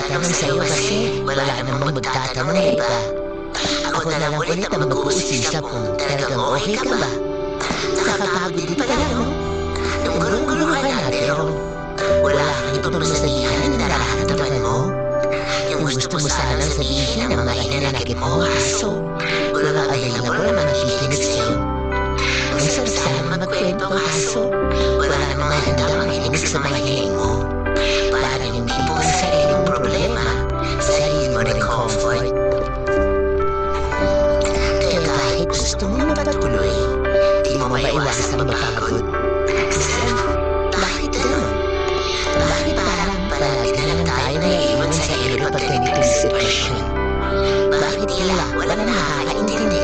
magtatanong sa'yo kasi wala namang magtatanong na iba. Ako na lang ulit ang mag-uusisa kung talagang okay ka ba. Nakakapagod din pala, no? Yung gulong-gulo ka na, pero wala kang ibang sabihan na nararamdaman mo. Yung gusto mo sanang sabihin ang mga hinanakit mo, kaso walang available na makikinig sa'yo. Ang sarap sana magkwento, kaso wala namang handang makinig sa mga hiling mo. Parang yung tipo ang sariling problema, sarili mo rin comfort. Kaya kahit gusto mo mapatuloy, di mo maiwasan mapagod. Bakit gano'n? Bakit parang palagi na lang tayo naiiwan sa ilo pag ganitong sitwasyon? Bakit walang nakakaintindi?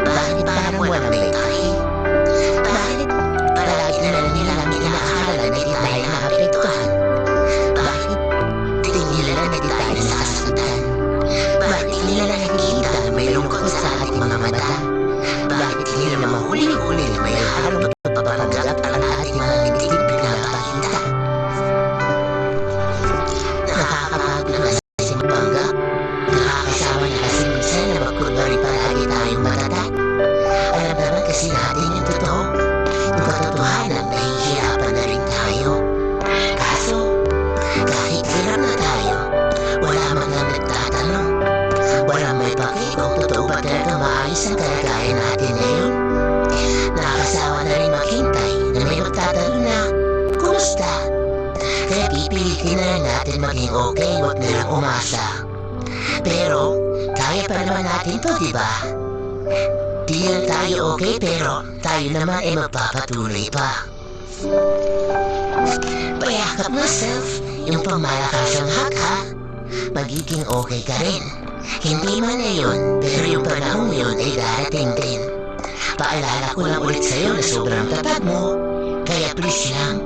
Bakit parang walang mensahe? Bakit palagi na lang nila namin inaakala na di tayo nakapektuhan? Bakit di nila na di tayo nasasaktan? Bakit di nila nakikita na may lungkot sa ating mga mata? Bakit di nila mahuli-huli na may halong pagpapanggap ang ating mga negative na napakita? Nakakapagod na kasi mapanggap. Nakakasawa na kasi minsan na magkunwari palagi tayong matatat. Alam naman kasi natin yung totoo. Yung katotohanan, nahihirapan na rin tayo. Kaso, kahit hirap na tayo, wala man lang nagtatanong. Wala may paki kung totoo ba talaga maayos ang kalagayan natin ngayon. Nakakasawa na rin maghintay na may magtatanong na, kumusta? Kaya pipilitin na lang natin maging okay, wag na lang umasa. Pero, kaya pa naman natin to, diba? Di lang tayo okay, pero tayo naman ay magpapatuloy pa. Payakap mo self, yung pangmalakasang haka, magiging okay ka rin. Hindi man ngayon, pero yung panahon yun ay darating din. Paalala ko lang ulit sa'yo na sobrang tatat mo, kaya please lang,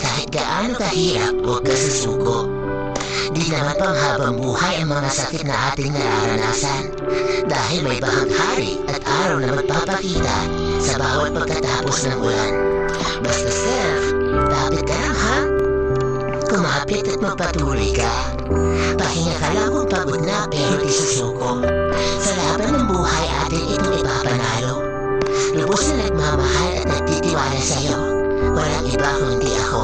kahit gaano kahirap, huwag ka susuko. Di naman panghabang buhay ang mga sakit na ating nararanasan, dahil may bahaghari at araw na magpapakita sa bawat pagkatapos ng ulan. Basta self, lapit ka lang ha? Kumapit at magpatuloy ka. Pahinga ka lang kung pagod na pero di susuko. Sa laban ng buhay atin itong ipapanalo. Lubos na nagmamahal at nagtitiwala sa'yo. Walang iba kundi ako.